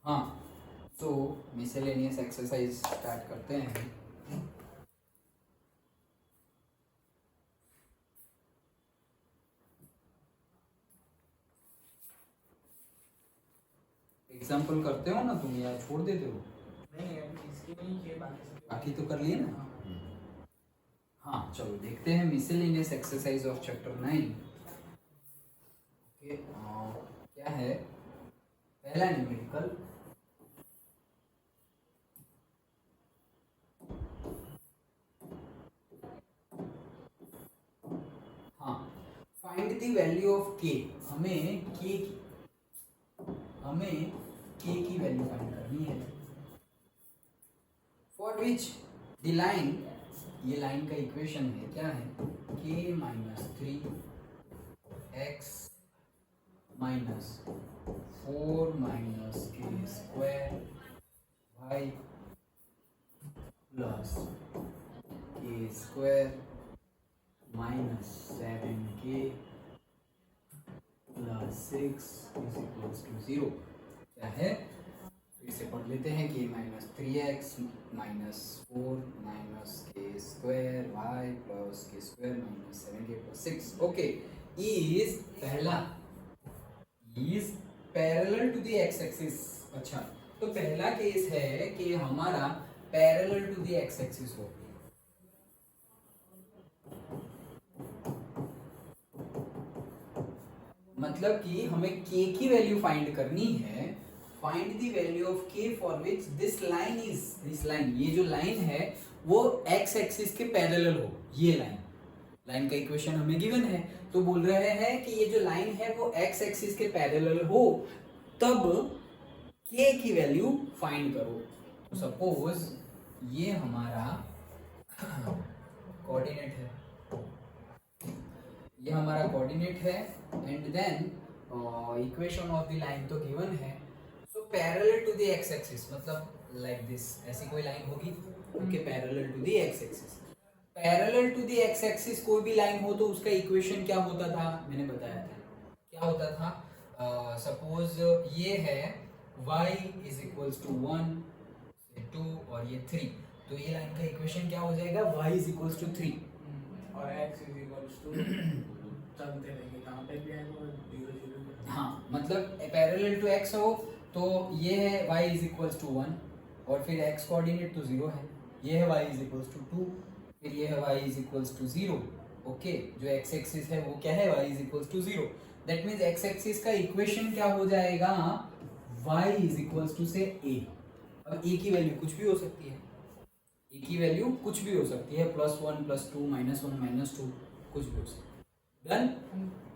हाँ, सो miscellaneous exercise start करते हैं। एग्जाम्पल करते हो ना तुम या छोड़ देते हो? नहीं अभी इसकी नहीं किए, बाकी तो कर लिए ना। हाँ चलो देखते हैं miscellaneous exercise of chapter 9। Okay, क्या है पहला न्यूमेरिकल। हाँ, फाइंड द वैल्यू ऑफ के। हमें के की वैल्यू फाइंड करनी है। फॉर विच द लाइन, ये लाइन का इक्वेशन है, क्या है? K minus 3x minus 4 minus के स्क्वायर वाई प्लस के square minus 7k plus 6 is equals to 0। क्या है? फिर से पढ़ लेते हैं कि माइनस 3x माइनस 4 माइनस के स्क्वायर वाई प्लस के square minus 7k plus 6 okay is पहला is parallel to the x axis. अच्छा, तो पहला केस है कि हमारा parallel to the x axis हो। मतलब कि हमें k की वैल्यू फाइंड करनी है। Find the value of k for which this line is, this line, ये जो लाइन है वो x एक्सिस के पैरेलल हो। ये लाइन का इक्वेशन हमें गिवन है, तो बोल रहे हैं कि ये जो लाइन है वो x एक्सिस के पैरेलल हो, तब k की वैल्यू फाइंड करो। तो सपोज ये हमारा कोऑर्डिनेट है, ये हमारा कोऑर्डिनेट है and then equation of the line तो गिवन है। So parallel to the x axis मतलब लाइक दिस, ऐसी कोई लाइन होगी okay parallel to the x axis. Parallel to the x axis कोई भी लाइन हो तो उसका इक्वेशन क्या होता था, मैंने बताया था क्या होता था। सपोज ये है y इज इक्वल्स टू 1 2 और ये 3, तो ये लाइन का इक्वेशन क्या हो जाएगा? y इज इक्वल्स टू 3 और x इज इक्वल्स टू चलते रहेंगे, कहाँ पे भी आएगा 0 0। हाँ, मतलब पैरेलल टू x हो तो ये है y इज इक्वल्स टू 1 और फिर x कोऑर्डिनेट तो 0 है, ये है y इज इक्वल्स टू 2, फिर ये है y is equals to 0 okay. जो x एक्सिस है वो क्या है? y is equals to 0। That means x axis का इक्वेशन क्या हो जाएगा? y इज इक्वल्स टू से a। अब a की वैल्यू कुछ भी हो सकती है, a की वैल्यू कुछ भी हो सकती है, +1 +2 -1 -2 कुछ भी हो सकती है। Done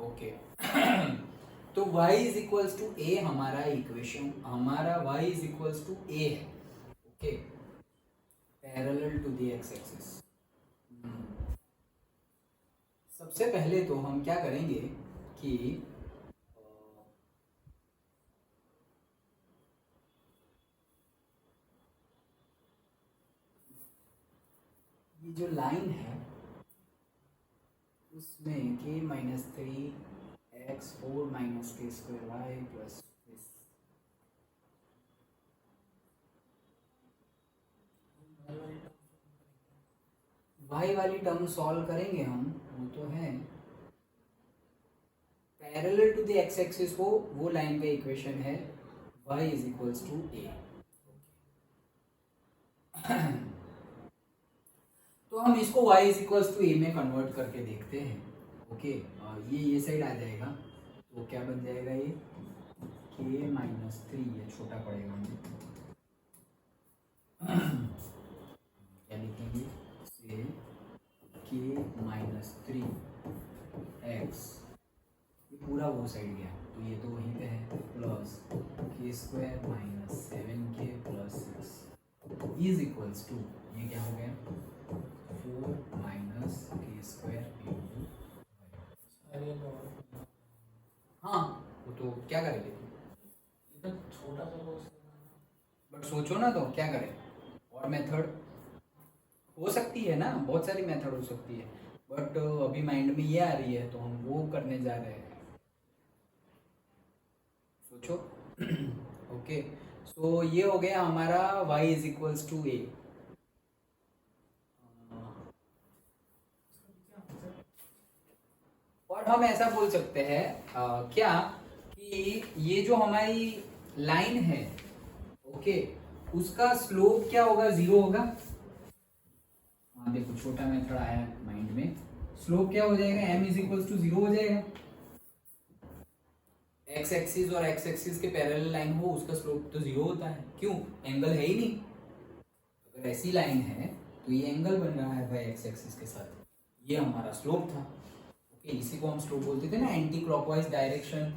okay. तो y is equals to a हमारा इक्वेशन, हमारा y is equals to a है okay parallel to the x axis. सबसे पहले तो हम क्या करेंगे कि ये जो लाइन है उसमें k माइनस 3x 4 माइनस के स्क्वायर वाई प्लस y वाली टर्म सॉल्व करेंगे हम, वो तो है parallel to the x axis हो वो लाइन का इक्वेशन है y is equals to a। तो हम इसको y is equals to a में कन्वर्ट करके देखते हैं ओके। ये साइड आ जाएगा तो क्या बन जाएगा? ये k माइनस 3, ये छोटा पड़ेगा हमें क्या लिखेंगे से k माइनस 3x, ये पूरा वो साइड गया तो ये तो वहीं पे है, प्लस के square minus 7k plus 6 is equals to, ये क्या हो गया? 4 माइनस के स्क्वायर इंटू। हाँ वो तो क्या करेंगे, तो छोटा सा बट सोचो ना तो क्या करें, और मेथड हो सकती है ना, बहुत सारी मेथड हो सकती है, बट अभी माइंड में ये आ रही है तो हम वो करने जा रहे हैं। सोचो ओके, सो ये हो गया हमारा y इज इक्वल्स टू ए। और हम ऐसा बोल सकते हैं क्या कि ये जो हमारी लाइन है, ओके, उसका स्लोप क्या होगा, 0 होगा। हाँ देखो, छोटा मेथड आया माइंड में, स्लोप क्या हो जाएगा, m इज इक्वल्स टू 0 हो जाएगा। एक्स एक्सिस और एक्स एक्सिस के पैरेलल लाइन हो, उसका स्लोप तो 0 होता है, क्यों, एंगल है ही नहीं। अगर ऐसी लाइन है तो ये एंगल बन रहा है भाई एक्स एक्सिस के साथ, ये हमारा स्लोप था। ओके, इसी को हम स्लोप बोलते थे ना, anti clockwise direction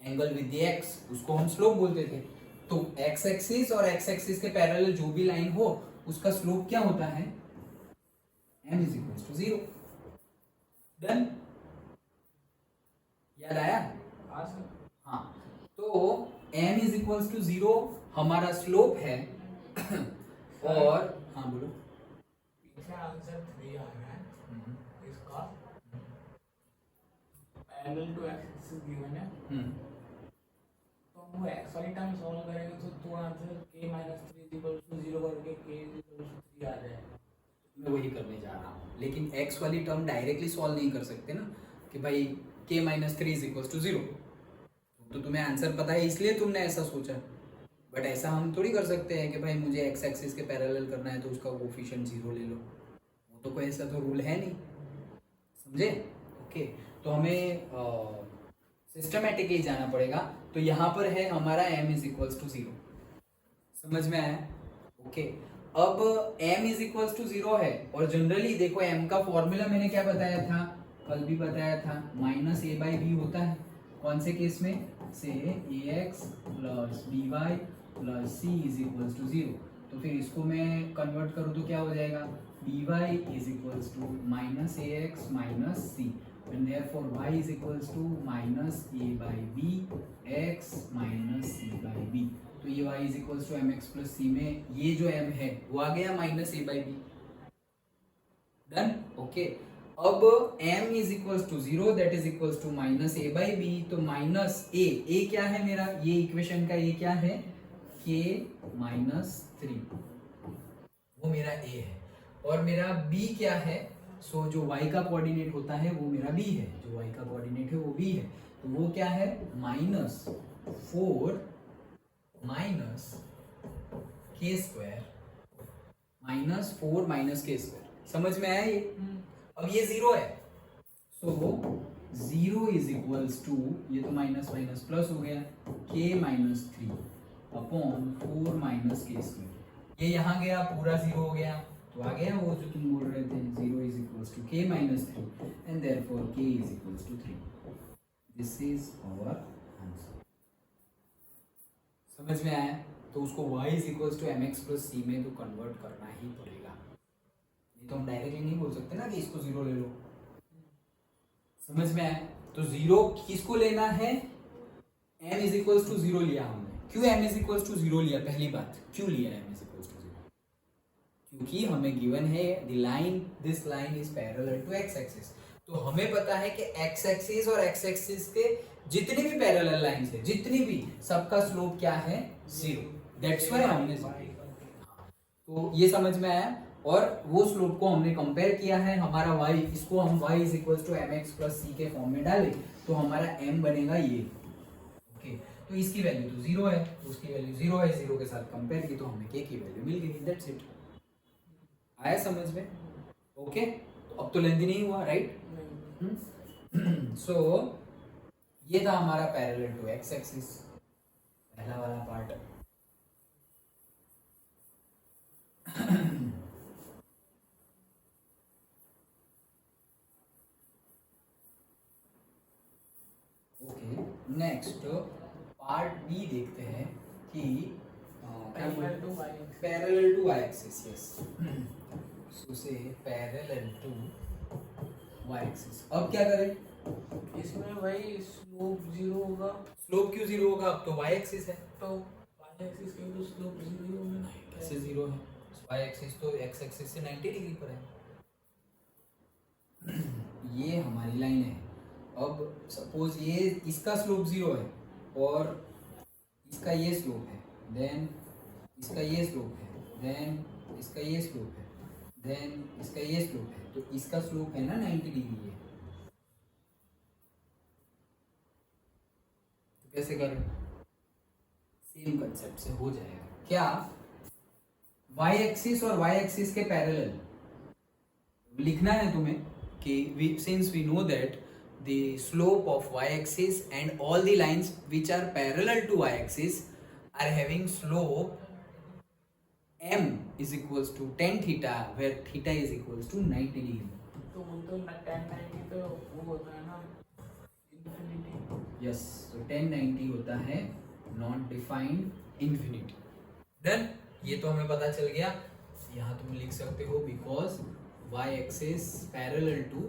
angle with the x, उसको हम स्लोप बोलते थे। तो एक्स एक्सिस और एक्स एक्सिस के पैरेलल जो भी लाइन हो, उसका स्लोप क्या होता है, m is equals to 0। Done, याद आया। हाँ, तो m इज इक्वल्स टू 0 हमारा स्लोप है। और हाँ बोलो, पीछे आंसर 3 आ रहा है इसका, parallel to x axis given है, तो हम वो एक्स वाली टर्म सॉल्व करेंगे तो आंसर k - 3 0 करके k 3 आ जाएगा। मैं वही करने जा रहा हूँ, लेकिन x वाली टर्म डायरेक्टली सॉल्व नहीं कर सकते ना, कि भाई k - 3 इज इक्वल्स टू 0। तो तुम्हें आंसर पता है इसलिए तुमने ऐसा सोचा, बट ऐसा हम थोड़ी कर सकते हैं कि भाई मुझे एक्स एक्सिस के पैरेलल करना है तो उसका कोफिशिएंट 0 ले लो, वो तो कोई ऐसा तो रूल है नहीं, समझे। ओके, तो हमें सिस्टमेटिकली जाना पड़ेगा। तो यहाँ पर है हमारा m इज इक्वल्स टू 0, समझ में आया। ओके, अब m इज इक्वल्स टू 0 है, और जनरली देखो m का फॉर्मूला मैंने क्या बताया था, कल भी बताया था, -a/b होता है। कौन से केस में, से ax plus by plus c is equals to 0। तो फिर इसको मैं कन्वर्ट करूँ तो क्या हो जाएगा, by is equals to -ax minus c, and therefore y is equals to -a/b x minus c/b। तो ये y is equals to mx plus c में ये जो m है वो आ गया -a/b। Done, okay. अब m is equals to 0, that is equals to -a/b। तो -a क्या है मेरा, ये इक्वेशन का ये क्या है, k - 3, वो मेरा a है। और मेरा b क्या है, सो जो y का कोऑर्डिनेट होता है वो मेरा b है, जो y का कोऑर्डिनेट है वो b है। तो वो क्या है, -4 minus k square, -4 minus k square. समझ में आया ये। अब ये 0 है, सो 0 इज इक्वल्स टू, ये तो माइनस माइनस प्लस हो गया, k - 3 upon 4 minus k square. ये यहाँ गया, पूरा 0 हो गया, तो आ गया वो जो तुम बोल रहे थे, 0 is equals to k - 3 and therefore k is equals to 3। This is our answer. समझ में आया। तो उसको y is equals to mx plus c में तो कन्वर्ट करना ही पड़ेगा, ये तो हम डायरेक्टली नहीं बोल सकते ना कि इसको 0 ले लो। समझ में आया। तो 0 किसको लेना है, m इज इक्वल्स टू 0 लिया हमने। क्यों m इज इक्वल्स टू 0 लिया, पहली बात क्यों लिया m इज इक्वल्स टू 0, क्योंकि हमें गिवन है the line, this line is parallel to x axis. तो हमें पता है कि x एक्सिस और x एक्सिस के जितनी भी पैरेलल लाइंस है, जितनी भी, सबका स्लोप क्या है, 0। दैट्स व्हाई हमने, तो ये समझ में आया। और वो स्लोप को हमने कंपेयर किया है, हमारा y, इसको हम y is equals to mx plus c के फॉर्म में डालें तो हमारा m बनेगा ये। ओके, तो इसकी वैल्यू तो 0 है, उसकी वैल्यू 0 है, 0 के साथ कंपेयर की तो हमें k की वैल्यू मिल गई। That's it. आया समझ में। ओके, तो अब तो लेंदी नहीं हुआ, राइट। सो ये था हमारा पैरेलल टू x एक्सिस, पहला वाला part. Okay, next part B देखते हैं कि parallel to y axis. Yes, so say parallel to y axis. अब क्या करें, इसमें भाई स्लोप 0 होगा, स्लोप क्यों 0 होगा, अब तो y एक्सिस है, तो y एक्सिस के तो स्लोप 0 ही होगा। कैसे 0 है, y एक्सिस तो x एक्सिस से 90 डिग्री पर है। ये हमारी लाइन है। अब सपोज ये इसका स्लोप 0 है और इसका ये स्लोप है, देन इसका ये स्लोप है, देन इसका ये स्लोप है, देन इसका ये स्लोप है, तो इसका स्लोप है ना 90 डिग्री है। तो कैसे करें? सेम कंसेप्ट से हो जाएगा क्या, y एक्सिस और y एक्सिस के पैरेलल लिखना है तुम्हें कि since we know that the slope of y axis and all the lines which are parallel to y axis are having slope m is equals to tan theta where theta is equals to 90 degree. तो वो तो 1090 तो वो होता है ना infinity. Yes, so tan 90 होता है नॉन डिफाइंड इंफिनिटी। देन ये तो हमें पता चल गया, यहाँ तुम लिख सकते हो because y axis parallel to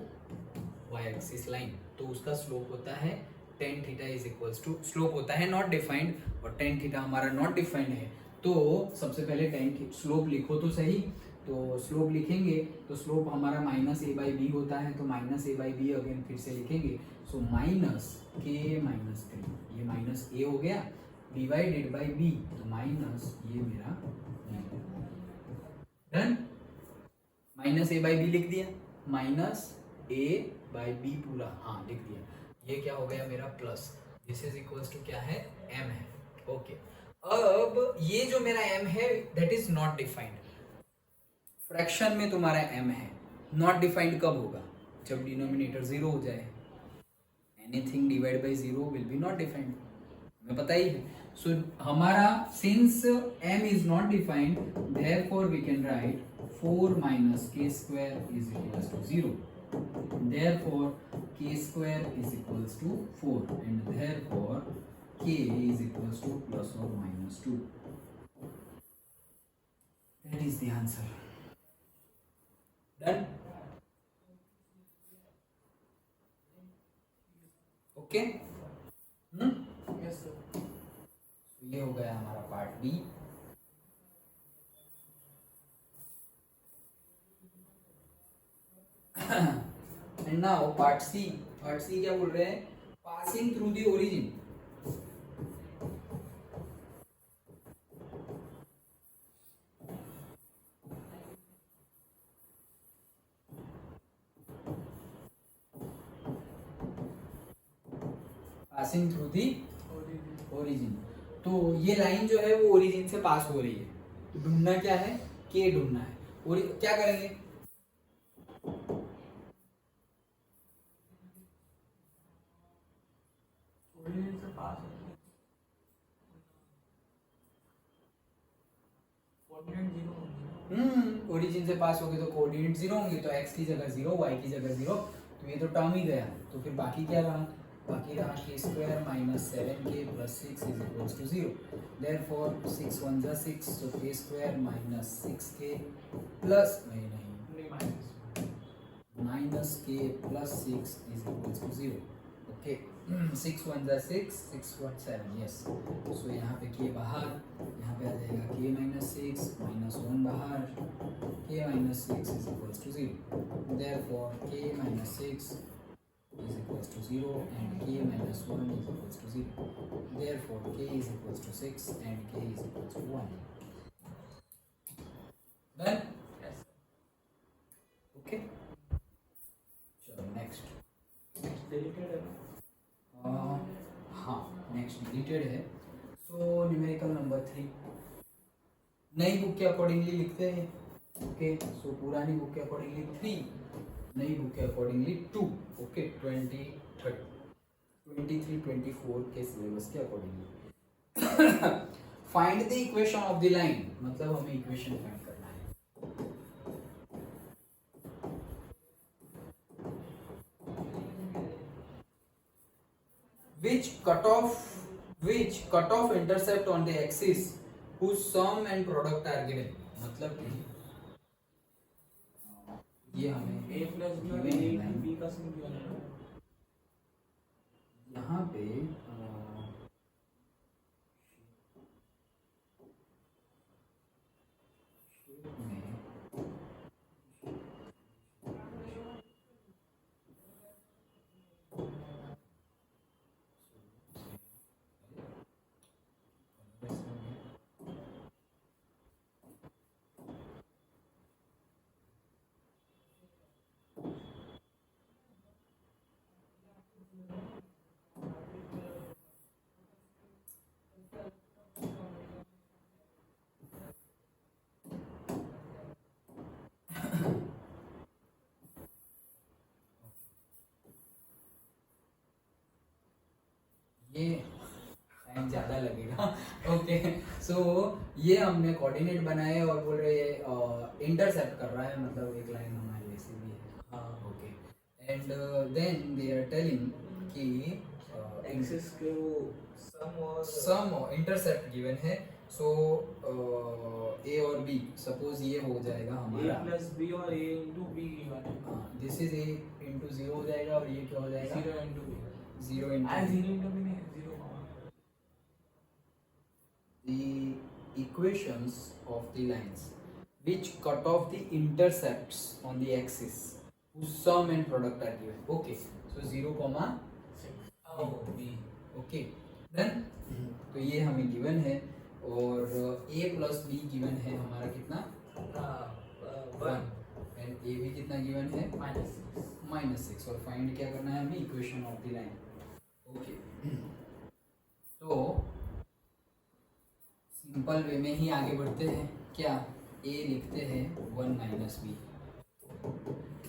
y axis line, तो उसका स्लोप होता है tan theta is equals to, slope होता है नॉट डिफाइंड और tan थीटा हमारा नॉट डिफाइंड है। तो सबसे पहले tan स्लोप लिखो तो सही, तो स्लोप लिखेंगे तो स्लोप हमारा माइनस ए बाई बी होता है, तो minus a by b again फिर से लिखेंगे, सो माइनस के माइनस 3, ये माइनस ए हो गया डिवाइडेड बाई बी, तो माइनस ये मेरा done, minus a by b लिख दिया, माइनस ए बाई बी पूरा, हाँ लिख दिया, ये क्या हो गया मेरा plus, this is equals to क्या है m है, ओके। अब ये जो मेरा m है that is not defined, fraction में तुम्हारा m है, नॉट डिफाइंड कब होगा, जब डिनोमिनेटर 0 हो जाए, anything divide by 0 will be not defined, हमें पता ही है। सो हमारा since m is not defined therefore we can write 4 minus k square is equals to 0, therefore k square is equals to 4 and therefore k is equals to plus or minus 2, that is the answer. Done? Okay? Yes sir. तो ये हो गया हमारा part b. And now part c, part c क्या बोल रहे हैं, passing through the origin, passing through the origin, तो ये लाइन जो है वो ओरिजिन से पास हो रही है, तो ढूंढना क्या है, के ढूंढना है, और क्या करेंगे, ओरिजिन से पास होती है, कोऑर्डिनेट 0 होंगे। ओरिजिन से पास हो गए तो कोऑर्डिनेट 0 होंगे, तो x की जगह 0, y की जगह 0, तो ये तो टर्म ही गया, तो फिर बाकी क्या रहा, बाकी रहा k square minus 7k plus 6 is equals to 0, therefore 6 1 जा 6, तो k square minus 6k plus नहीं minus k plus 6 is equals to 0, okay. 6 1 जा 6, 6 1 7, यस, सो यहाँ पे k बाहर, यहाँ पे आ जाएगा k माइनस 6 माइनस 1 बाहर, k minus 6 is equals to 0, therefore k minus 6 is equals to 0 and k minus 1 is equals to 0, therefore k is equals to 6 and k is equals to 1. Done? Yes. Okay. चलो next. Deleted है ना? हाँ next deleted है, so numerical number 3 नई book के accordingly लिखते हैं, okay, सो पुरानी बुक के अकॉर्डिंगली 3, नई बुक के अकॉर्डिंगली 2, ओके, 20 30 23 24 के सिलेबस के accordingly find the equation of the line, मतलब हमें इक्वेशन फाइंड करना है, which cut off intercept on the axis whose sum and product are given, मतलब कि ये हमें a प्लस बी और given a line, बी का सम गिवन है ना? यहाँ पे ये टाइम ज़्यादा लगेगा। ओके, सो ये हमने कोऑर्डिनेट बनाए और बोल रहे इंटरसेप्ट कर रहा है, मतलब एक लाइन हमारी ऐसी भी है। हाँ okay, and then they are telling कि एक्सिस के वो सम इंटरसेप्ट गिवन है, सो ए और बी, सपोज ये हो जाएगा हमारा a प्लस बी और a इंटू बी गिवन है। This is a into zero हो जाएगा और ये क्या हो जाएगा 0 इंटू बी, जीरो आज इंटू 0 इंटू बी नहीं 0 the equations of the lines which cut off the intercepts on the axis whose sum and product are given. Okay, so 0 comma b. Okay, then तो ये हमें given है और a plus be given है हमारा कितना 1 and a भी कितना गिवन है -6 और फाइंड क्या करना है हमें equation of the line. Okay, तो सिंपल वे में ही आगे बढ़ते हैं। क्या a लिखते हैं 1 माइनस बी,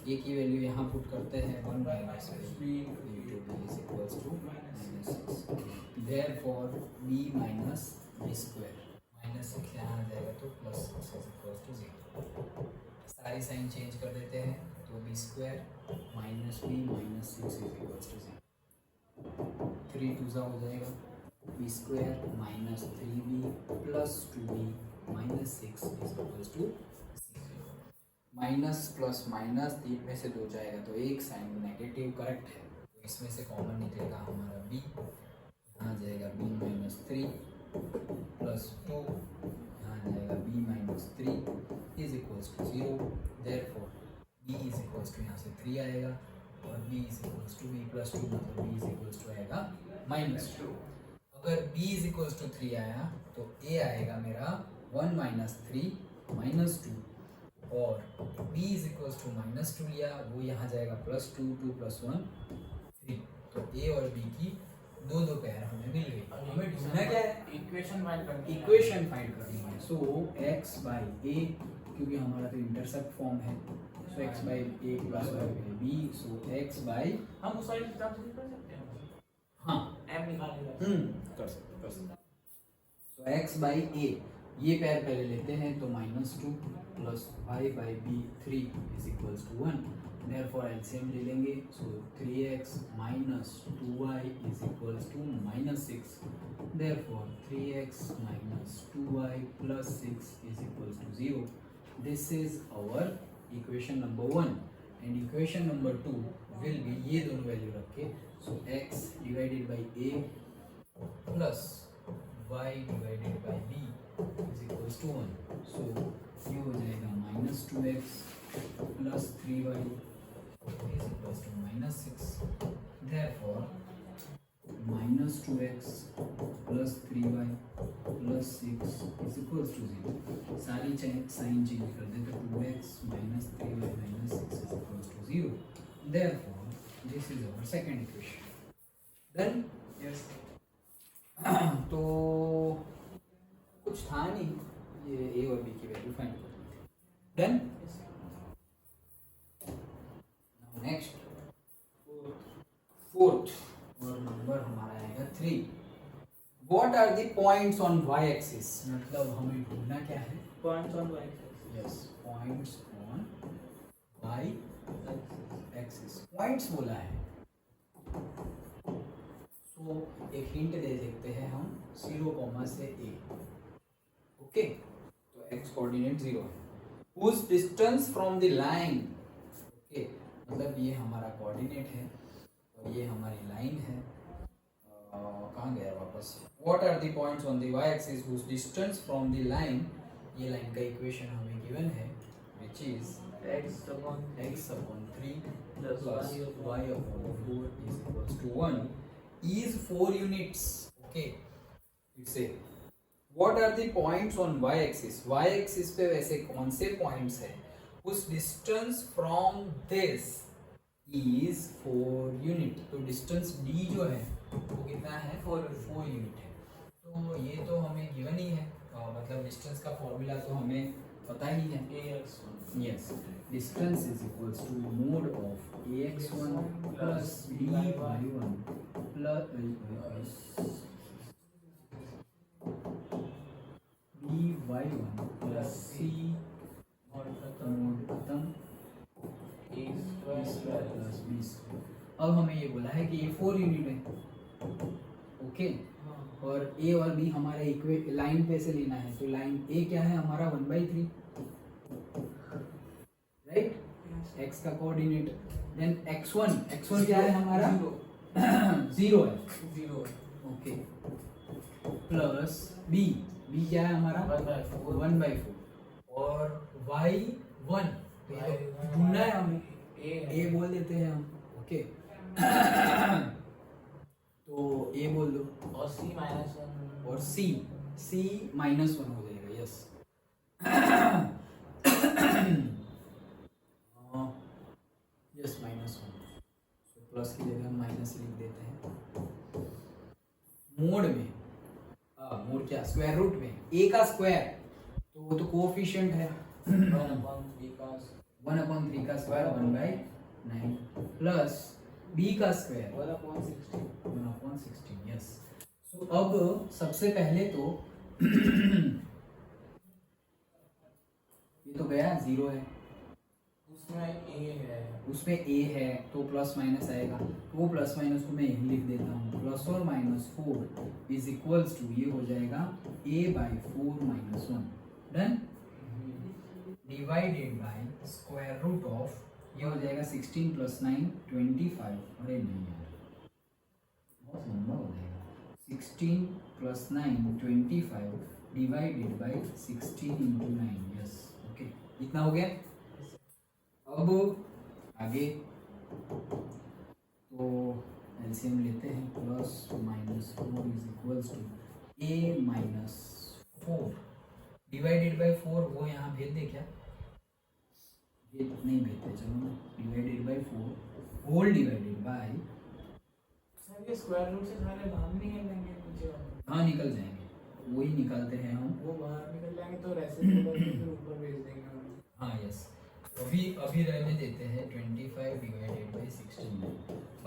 a की वैल्यू यहाँ पुट करते हैं 1 minus b into b is equals to -6, therefore b minus b square, -6 यहाँ आ जाएगा तो +6 इज इक्वल्स टू 0। सारी साइन चेंज कर देते हैं तो b square minus b minus 6 is equals to 0, 3 2 हो जाएगा b square minus 3b plus 2b minus 6 is equals to 0। Minus plus minus 3 में से 2 जाएगा तो एक साइन नेगेटिव करेक्ट है, तो इसमें से कॉमन निकलेगा हमारा b, यहाँ जाएगा b माइनस 3 प्लस 2, यहाँ जाएगा b minus 3 is equals to 0, therefore b is equals to यहाँ से 3 आएगा और b is equals to b plus 2, मतलब b इज इक्वल्स टू आएगा -2। अगर b इज इक्वल्स टू 3 आया तो a आएगा मेरा 1 माइनस 3 माइनस 2, और b इज इक्वल्स टू -2 लिया, वो यहाँ जाएगा +2 2 प्लस 1 3, तो a और b की दो पेयर हमें मिल गई। हमें ढूंढना क्या है, इक्वेशन फाइंड करनी है। इक्वेशन फाइंड करनी है। सो x बाई a, क्योंकि हमारा तो इंटरसेप्ट फॉर्म है, सो x by a plus b, so x by हम उस वाले हिसाब से कर सकते हैं। हाँ m निकालेगा कर सकते। सो x बाई a, ये पैर पहले लेते हैं तो -2 plus y by b 3 is equals to 1, therefore LCM ले लेंगे, so 3x minus 2y is equals to -6, therefore 3x minus 2y plus 6 is equals to 0। This is our equation number 1 and equation number 2 will be ये दोनों value रखे, so x divided by a plus y divided by b is equals to 1, so ये हो जाएगा -2x plus 3y is equals to -6, therefore -2x plus 3y plus 6 is equals to 0। सारी sign change कर दें तो 2x minus 3y minus 6 is equals to 0, therefore this is our second equation। Then yes तो कुछ था नहीं, ये a और b की वैल्यू फाइंड कर दी थी। Done। नेक्स्ट फोर्थ और नंबर हमारा आएगा 3। What are the points on y axis, मतलब हमें ढूंढना क्या है, points on y axis. Yes, points on y axis, points बोला है। सो एक हिंट दे देते हैं हम 0, से a। ओके, तो x कोऑर्डिनेट 0 है, whose distance from the line, okay, मतलब ये हमारा कोऑर्डिनेट है और ये हमारी लाइन है। कहाँ गया वापस, what are the points on the y axis whose distance from the line, ये लाइन का इक्वेशन हमें गिवन है which is x upon 3 plus y upon 4 is equals to 1 is 4 units। okay, it's a what are the points on y axis, y axis पे वैसे कौन से points है, उस distance from this is 4 unit, तो distance d जो है वो कितना है 4 यूनिट है। तो ये तो हमें गिवन ही है, मतलब डिस्टेंस का फॉर्मूला तो हमें पता ही है। ax1 yes, distance is equals to mod of ax1 plus by1 plus by1 plus c mod खत्म a square plus b square. अब हमें ये बोला है कि ये 4 यूनिट है, ओके। और a और b हमारे इक्वे लाइन पे से लेना है, तो लाइन a क्या है हमारा 1/3, राइट, x का कोऑर्डिनेट। देन x1 क्या है हमारा 0 है, 0 ओके, प्लस b क्या है हमारा 1/4 और y1 तो ये तो ढूंढना है हमें, a बोल देते हैं हम, ओके। तो a बोल दो और c-1 और c -1 हो जाएगा, यस। यस -1, तो प्लस की जगह हम माइनस लिख देते हैं। मोड में मोड क्या, स्क्वायर रूट में a का स्क्वायर, तो वो तो कोएफिशिएंट है 1/3 का 1/3 का स्क्वायर 1/9 प्लस b का स्क्वायर 1/16, यस। सो अब सबसे पहले तो ये तो गया 0 है, उसमें a है तो प्लस माइनस आएगा, तो वो प्लस माइनस को मैं यही लिख देता हूँ, प्लस और -4 इज इक्वल्स टू ये हो जाएगा a/4 - 1 done, divided by square root of ये हो जाएगा 16 + 9 25, अरे नहीं यार बहुत लंबा हो जाएगा, 16 + 9 25 डिवाइडेड बाय 16 × 9, यस, ओके, इतना हो गया। अब आगे तो एलसीएम लेते हैं, +-4 is equals to a-4 divided by 4, वो यहाँ भेज दे क्या, ये नहीं भेजते, चलो ना, divided by 4 whole divided by, sir ये स्क्वायर रूट से सारे बाहर निकल जाएंगे नीचे वाले, हाँ निकल जाएंगे, वही निकालते हैं हम, वो बाहर निकल जाएंगे तो रेसिप्रोकल फिर ऊपर भेज देंगे हम। हाँ यस, अभी रहने देते हैं 25 डिवाइडेड बाय 16।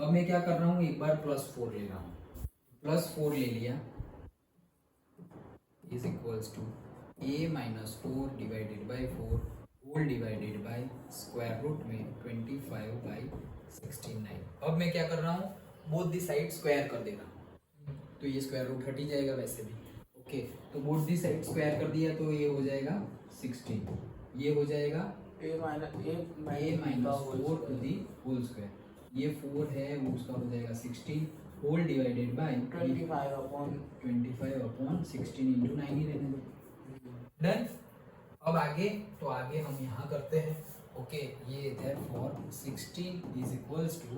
अब मैं क्या कर रहा हूँ, एक बार +4 ले रहा हूँ, +4 ले लिया is equals to a-4 divided by 4 whole divided by square root में 25/16। अब मैं क्या कर रहा हूँ, बोथ दी साइड स्क्वायर कर दे रहा हूँ, तो ये स्क्वायर रूट हट ही जाएगा वैसे भी, ओके। तो बोथ दी साइड स्क्वायर कर दिया तो ये हो जाएगा 16, ये हो जाएगा a-4 to the whole square, ये 4 है वो उसका हो जाएगा 16 होल डिवाइडेड बाय 25/16 × 9 ही रहने दो, डन। अब आगे तो आगे हम यहाँ करते हैं, ओके, ये therefore 16 इज इक्वल्स टू,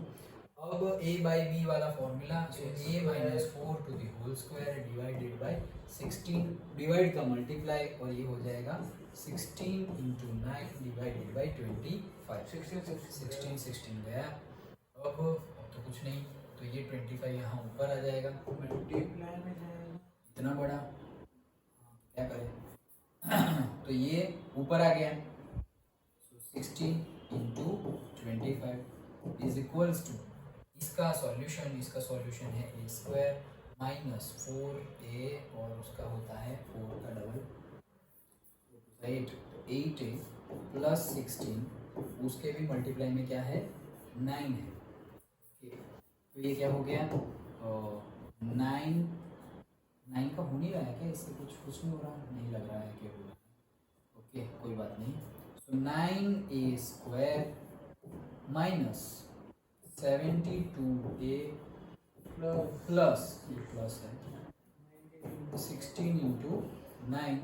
अब a/b वाला formula, so a-4 to the whole square divided by 16, divide का मल्टीप्लाई, और ये हो जाएगा 16 × 9 डिवाइडेड बाय 25, 16 गया। अब तो कुछ नहीं, तो ये 25 यहाँ ऊपर आ जाएगा, मल्टीप्लाई में जाएगा, इतना बड़ा, क्या करें तो ये ऊपर आ गया, 16 × 25 इज इक्वल्स टू, इसका सॉल्यूशन है a² - 4a और उसका होता है 4 का डबल, 8a प्लस 16, उसके भी मल्टीप्लाई में क्या है 9 है, तो ये क्या हो गया 9 का हो नहीं रहा है क्या, इससे कुछ नहीं हो रहा, नहीं लग रहा है कि हो रहा है, ओके कोई बात नहीं। सो 9a² माइनस 72a प्लस ये प्लस है 16 × 9,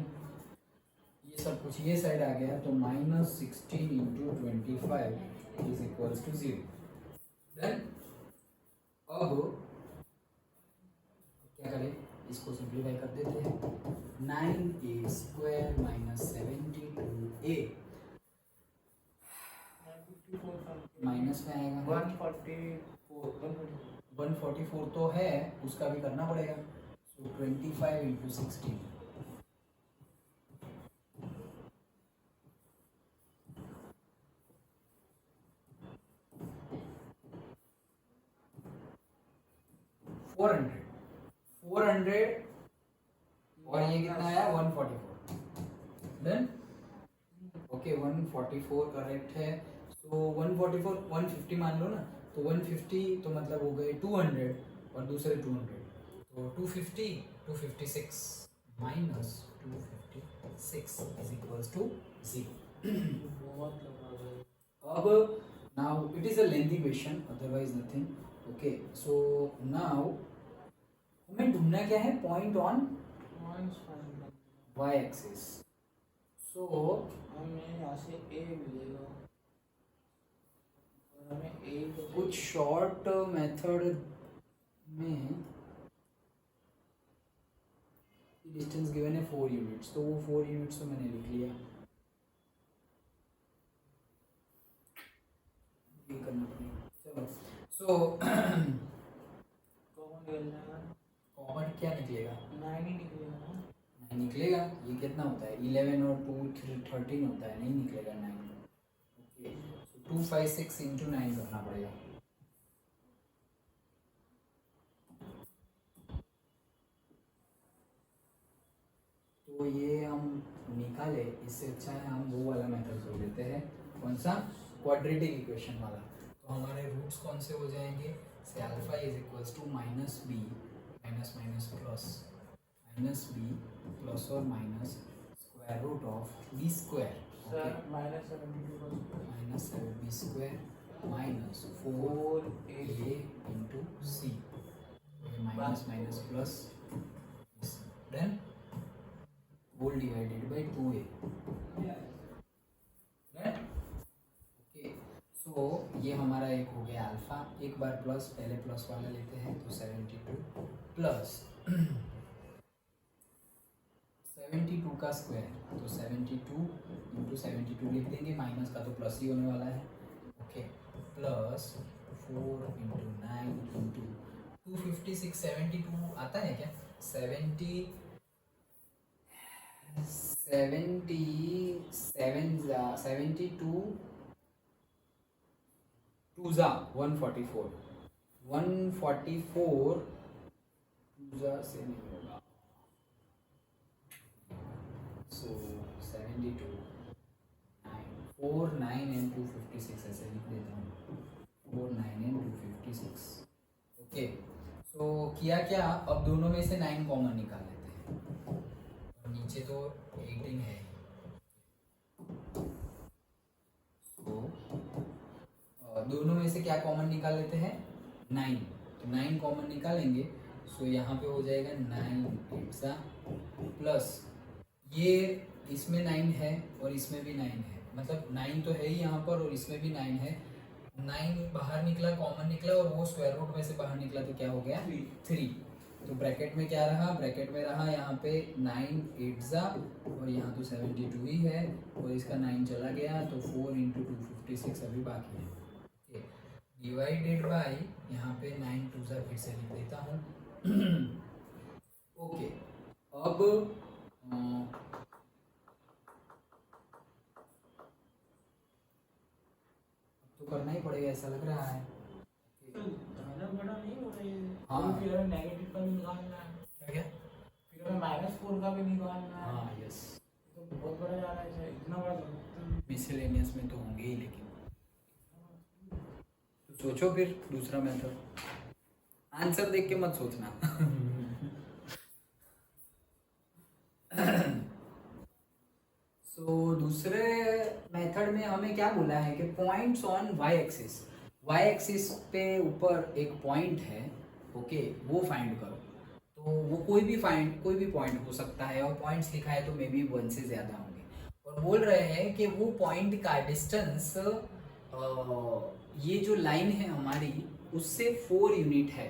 ये सब कुछ ये साइड आ गया, तो -16 × 25 इज इक्वल्स टू 0, डन। अब क्या करें, इसको सिंप्लीफाई कर देते हैं, 9a² - 72a माइनस में आएगा 144 तो है, उसका भी करना पड़ेगा, सो 25 × 16 400 और ये कितना आया 144 डन ओके 144 करेक्ट है सो 144 150 मान लो ना तो 150 तो मतलब हो गए 200 और दूसरे 200 तो 250 256 माइनस 256 इज इक्वल्स टू 0 बहुत लंबा है। अब now it is a lengthy question otherwise nothing okay so now हमें ढूंढना क्या है पॉइंट ऑन Points find करना। y axis so हमें यहाँ से A मिलेगा और हमें A को कुछ शॉर्ट मेथड में डिस्टेंस गिवन है 4 यूनिट्स तो वो 4 यूनिट्स तो मैंने लिख लिया ये करना पड़ेगा चलो सो कॉमन निकल जाएगा कॉमन क्या निकलेगा 9 ही निकलेगा ना नहीं निकलेगा ये कितना होता है 11 और 2 13 होता है नहीं निकलेगा 9 ओके सो 256 इंटू 9 करना पड़ेगा तो ये हम निकाले इससे अच्छा है हम वो वाला मेथड जोड़ लेते हैं कौन सा क्वाड्रेटिक इक्वेशन वाला तो हमारे रूट्स कौन से हो जाएंगे say alpha is equals to minus b minus minus b plus और minus square root of b square sir -72 minus 7b square minus 4a into c minus minus plus then whole divided by 2a okay so ये हमारा एक हो गया alpha एक बार plus पहले plus वाला लेते हैं तो 72 प्लस 72 का स्क्वायर तो 72 इंटू 72 लिख देंगे माइनस का तो प्लस ही होने वाला है ओके प्लस 4 इंटू 9 इंटू 256 72 आता है क्या 72 2 जा 144 2 जा से नहीं होगा so 72 9 4 9 and 256 ऐसे लिख देता हूँ 4 9 and 256 ओके सो किया क्या अब दोनों में से 9 कॉमन निकाल लेते हैं और नीचे तो 18 है सो दोनों में से क्या कॉमन निकाल लेते हैं 9 तो 9 कॉमन निकालेंगे सो यहाँ पे हो जाएगा 9 8 प्लस ये इसमें 9 है और इसमें भी 9 है मतलब 9 तो है ही यहाँ पर और इसमें भी 9 है 9 बाहर निकला कॉमन निकला और वो स्क्वायर रूट में से बाहर निकला तो क्या हो गया 3 तो ब्रैकेट में क्या रहा ब्रैकेट में रहा यहाँ पे 9 8 और यहाँ तो 72 ही है और इसका 9 चला गया तो 4 इंटू 256 अभी बाकी है ओके डिवाइडेड बाय यहाँ पे 9 2 फिर से लिख देता हूँ ओके अब तो करना ही पड़ेगा ऐसा लग रहा है ज़्यादा बड़ा नहीं हो रहा है हाँ। फिर हमें नेगेटिव का भी निकालना है क्या क्या फिर हमें -4 का भी निकालना है हाँ यस तो बहुत बड़ा जा रहा है सर इतना बड़ा तो मिसलेनियस में तो होंगे ही लेकिन तो सोचो फिर दूसरा मेथड आंसर देख के मत सोचना सो दूसरे मेथड में हमें क्या बोला है कि पॉइंट्स ऑन y एक्सिस पे ऊपर एक पॉइंट है ओके वो फाइंड करो तो वो कोई भी पॉइंट हो सकता है और पॉइंट्स लिखा है तो मे बी 1 से ज़्यादा होंगे और बोल रहे हैं कि वो पॉइंट का डिस्टेंस ये जो लाइन है हमारी उससे 4 यूनिट है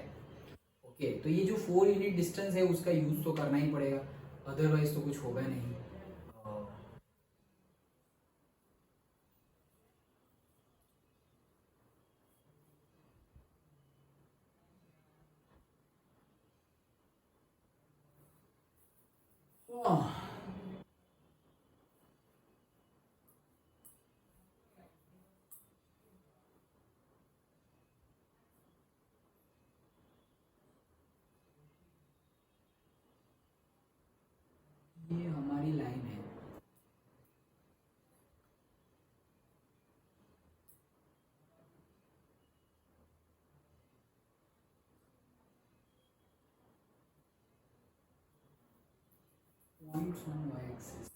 ओके तो ये जो 4 यूनिट डिस्टेंस है उसका यूज़ तो करना ही पड़ेगा अदरवाइज तो कुछ होगा नहीं पॉइंट्स ऑन वाई एक्सिस,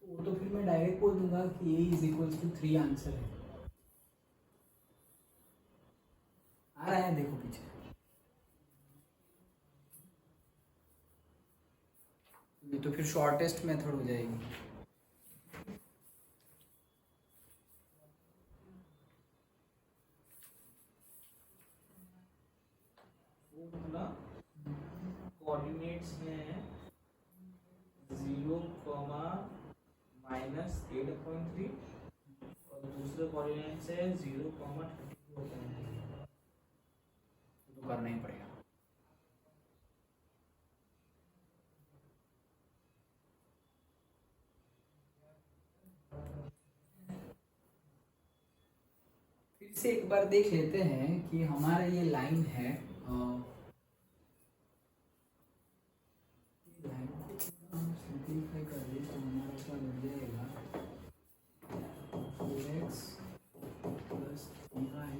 तो फिर मैं डायरेक्ट बोल दूंगा कि a is equals to 3 answer है। आ रहा है देखो पीछे, ये तो फिर शॉर्टेस्ट मेथड हो जाएगी। वो मतलब कोऑर्डिनेट्स हैं 0, -8/3 और दूसरे कोऑर्डिनेट्स है 0, 32/3। तो करना ही पड़ेगा। फिर से एक बार देख लेते हैं कि हमारा ये लाइन है, लाइन को हम सिंप्लीफाई कर दें तो हमारा क्या बन जाएगा 4x + 3y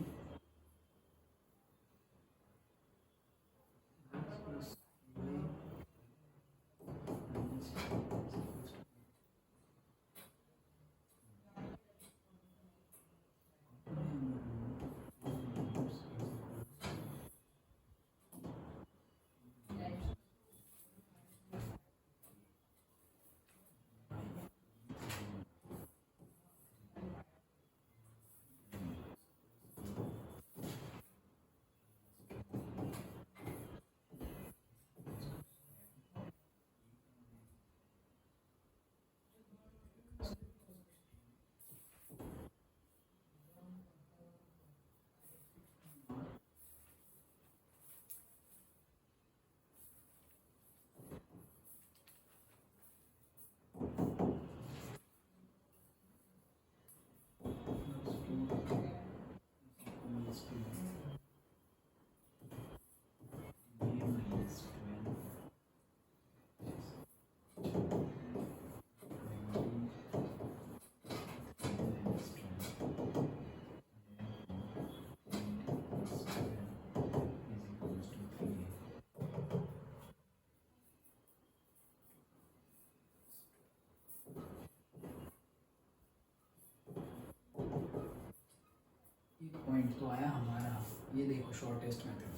पॉइंट तो आया हमारा, ये देखो शॉर्टेस्ट मेथड,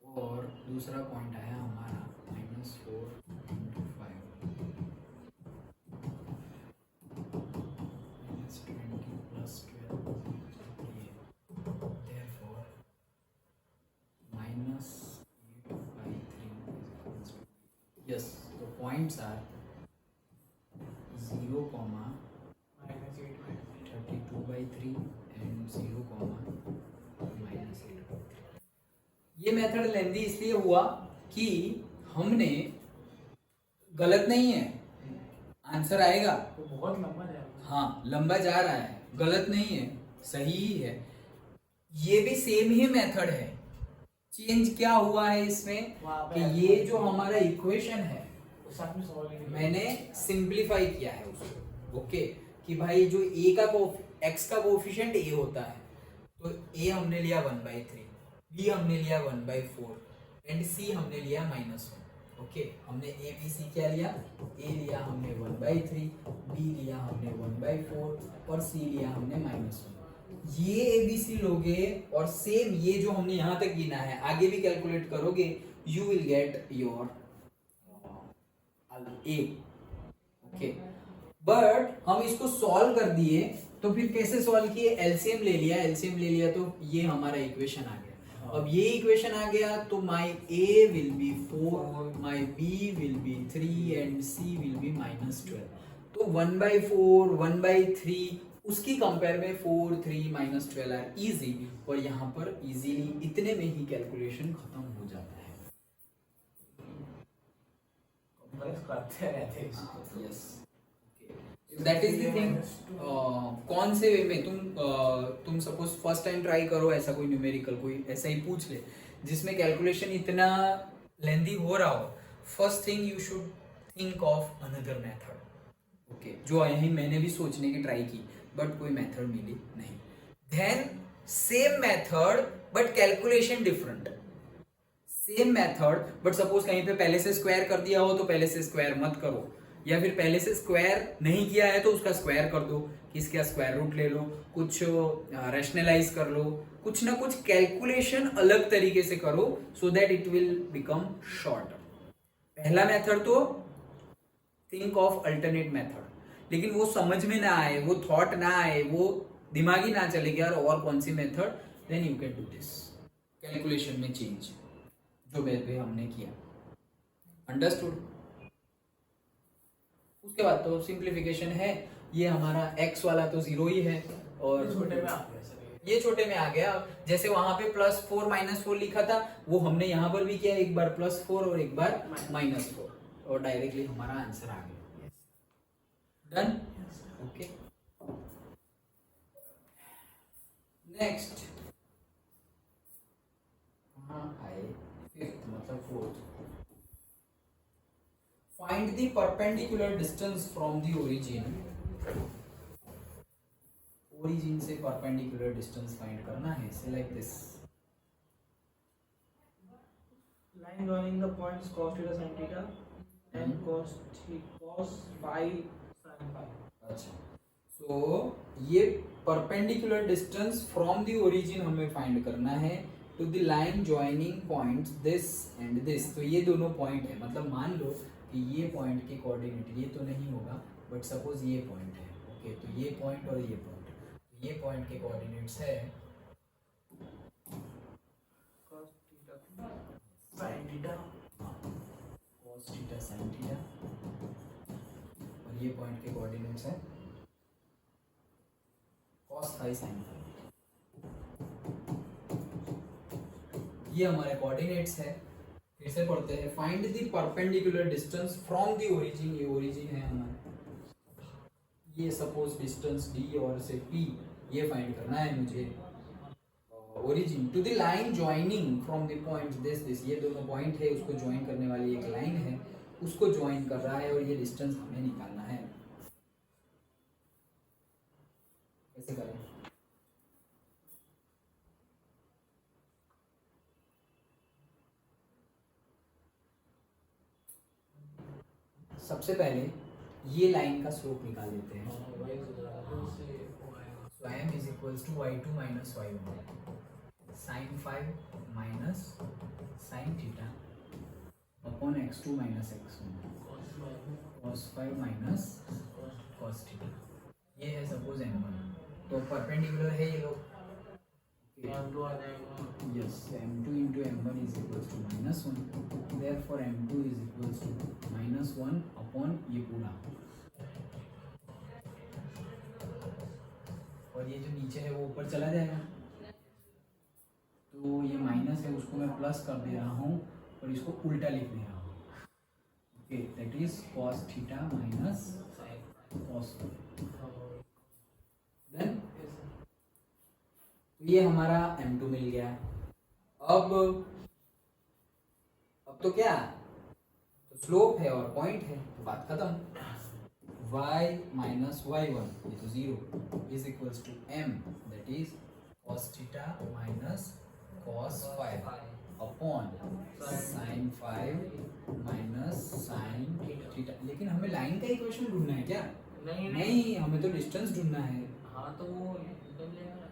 और दूसरा पॉइंट आया हमारा -4 × 5 -20 + 12 therefore -8/3 yes, the points are 0, -32/3 and 0, -8/3। ये मेथड लेंदी इसलिए हुआ कि हमने गलत नहीं है, आंसर आएगा तो बहुत लंबा जाएगा। हाँ लंबा जा रहा है, गलत नहीं है, सही ही है। ये भी सेम ही मेथड है, चेंज क्या हुआ है इसमें कि ये जो हमारा इक्वेशन है मैंने सिंप्लीफाई किया है उसको, ओके, कि भाई जो a का x का कोफिशिएंट a होता है, तो a हमने लिया 1/3, b हमने लिया 1/4 एंड c हमने लिया -1। ओके, हमने a b c क्या लिया, a लिया हमने 1/3, b लिया हमने 1/4 और c लिया हमने -1। ये a b c लोगे और सेम ये जो हमने यहाँ तक गिना है आगे भी कैलकुलेट करोगे, you will get your a। Okay, but हम इसको सॉल्व कर दिए, तो फिर कैसे सॉल्व किए, एलसीएम ले लिया तो ये हमारा इक्वेशन आ गया। अब ये इक्वेशन आ गया तो माई a will be 4, my b will be 3 and c will be -12। तो 1/4 1/3 उसकी कंपेयर में 4 3 -12 आर इजी, और यहाँ पर इजीली इतने में ही कैलकुलेशन खत्म हो जाता है। करते रहते हैं। Yes, that is the thing. कौन से वे में तुम सपोज फर्स्ट टाइम ट्राई करो ऐसा कोई न्यूमेरिकल, कोई ऐसा ही पूछ ले जिसमें कैलकुलेशन इतना लेंदी हो रहा हो, first thing you should think of another method. Okay, जो यही मैंने भी सोचने की ट्राई की बट कोई मेथड मिली नहीं। Then same method but calculation different, same method, but suppose कहीं पे पहले से स्क्वायर कर दिया हो तो पहले से स्क्वायर मत करो, या फिर पहले से स्क्वायर नहीं किया है तो उसका स्क्वायर कर दो, इसका स्क्वायर रूट ले लो, कुछ रैशनलाइज कर लो, कुछ ना कुछ कैलकुलेशन अलग तरीके से करो, so that it will become shorter. पहला मेथड तो थिंक ऑफ अल्टरनेट मेथड, लेकिन वो समझ में ना आए, वो थॉट ना आए, वो दिमाग ही ना चले कि यार और कौन सी method, then you can do this calculation में चेंज, जो भी हमने किया। अंडरस्टूड? उसके बाद तो सिंप्लीफिकेशन है, ये हमारा x वाला तो 0 ही है, और छोटे में आ गया सर ये छोटे में आ गया। जैसे वहां पे +4 -4 लिखा था, वो हमने यहाँ पर भी किया, एक बार +4 और एक बार -4, और डायरेक्टली हमारा आंसर आ गया। डन? ओके। नेक्स्ट आए फिफ्थ, मतलब fourth. Find the perpendicular distance from the origin. Origin से परपेंडिकुलर डिस्टेंस फाइंड करना है, से like this. line joining the points cos theta sin theta and cos phi sin phi. अच्छा, so ये perpendicular distance from the origin हमें find करना है to the line joining points this and this. तो ये दोनों पॉइंट है, मतलब मान लो कि ये पॉइंट के कोऑर्डिनेट, ये तो नहीं होगा बट सपोज ये पॉइंट है, ओके, तो ये पॉइंट और ये पॉइंट, तो ये पॉइंट के कोऑर्डिनेट्स है Cos theta sin theta cos theta sin theta, और ये पॉइंट के कोऑर्डिनेट्स है cos phi sin phi। ये हमारे कोऑर्डिनेट्स है। फिर से पढ़ते हैं, find the perpendicular distance from the origin. ये ओरिजिन है हमारा, ये सपोज डिस्टेंस d और से p, ये फाइंड करना है मुझे origin to the line joining from the points this, ये दोनों पॉइंट है, उसको ज्वाइन करने वाली एक लाइन है, उसको ज्वाइन कर रहा है, और ये डिस्टेंस हमें निकालना है। कैसे करें? सबसे पहले ये लाइन का स्लोप निकाल लेते हैं। So m is equals to y2 minus y1 sin phi minus sin theta upon x2 minus x1 cos phi minus cos theta। ये है सपोज m1, तो परपेंडिकुलर है ये लोग, yes, m2 into m1 is equals to -1, therefore m2 is equals to -1 upon ये पूरा, और ये जो नीचे है वो ऊपर चला जाएगा, तो ये माइनस है उसको मैं प्लस कर दे रहा हूँ और इसको उल्टा लिख दे रहा हूँ, okay, that is cos theta minus cos। Then ये हमारा m2 मिल गया। अब तो क्या, तो स्लोप है और पॉइंट है, तो बात खत्म। y minus y1, ये तो 0, is equals to m, that is cos theta minus cos phi upon sin phi minus sin theta। लेकिन हमें लाइन का इक्वेशन ढूंढना है क्या? नहीं, हमें तो डिस्टेंस ढूंढना है। हाँ, तो वो निकल जाएगा,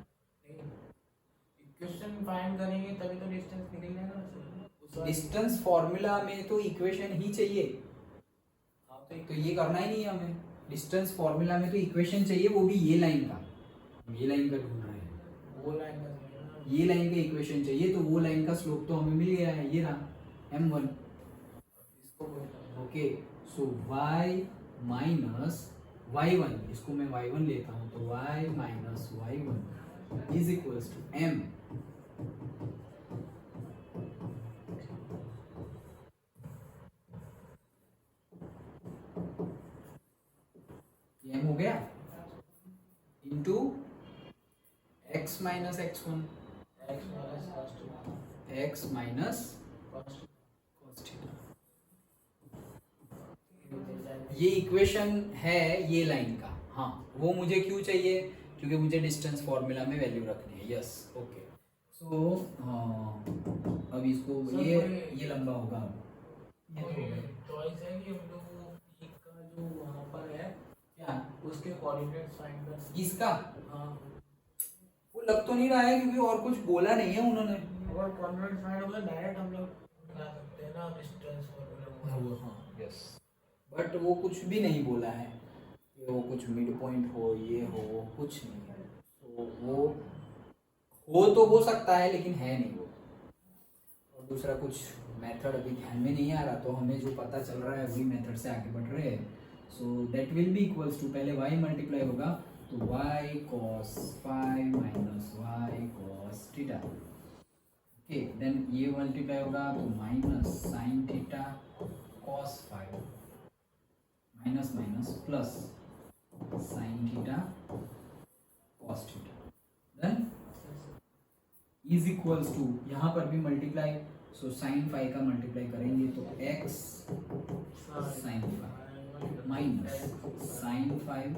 इक्वेशन फाइंड करेंगे तभी तो डिस्टेंस निकल जाएगा। डिस्टेंस फॉर्मूला में तो इक्वेशन ही चाहिए, तो ये करना ही नहीं है हमें, डिस्टेंस फॉर्मूला में तो इक्वेशन चाहिए, वो भी ये लाइन का, ये लाइन का ढूंढना है, वो लाइन का, ये लाइन का इक्वेशन चाहिए, तो वो लाइन का स्लोप तो हमें मिल गया है, ये रहा m1, इसको ओके। सो y माइनस y1, इसको मैं y1 लेता हूँ, तो y minus y1 is equals to m, m हो गया into x minus x1, x minus cos theta. ये इक्वेशन है ये लाइन का, हाँ, वो मुझे क्यों चाहिए, क्योंकि मुझे डिस्टेंस फॉर्मूला में वैल्यू रखनी है, यस, ओके। सो अब इसको सर, ये लंबा होगा, अब ये तो हो गया। चॉइस है कि हम लोग पी का जो वहाँ पर है क्या उसके कोऑर्डिनेट फाइंड कर इसका हाँ वो लग तो नहीं रहा है क्योंकि और कुछ बोला नहीं है उन्होंने। अगर कोऑर्डिनेट फाइंड होगा डायरेक्ट हम लोग बना सकते हैं ना डिस्टेंस फॉर्मूला हाँ यस, बट वो कुछ भी नहीं बोला है कि वो कुछ मिड पॉइंट हो, ये हो, कुछ नहीं है। तो वो हो तो हो सकता है लेकिन है नहीं वो। और दूसरा कुछ मेथड अभी ध्यान में नहीं आ रहा, तो हमें जो पता चल रहा है वही मेथड से आगे बढ़ रहे हैं। So that will be equals to, पहले y मल्टीप्लाई होगा तो y cos phi minus y cos theta, okay, then ये मल्टीप्लाई होगा तो minus sine theta cos phi minus minus plus sine theta cos theta, then is equals to, यहाँ पर भी multiply, so sine phi का multiply करेंगे तो x sine phi minus sine five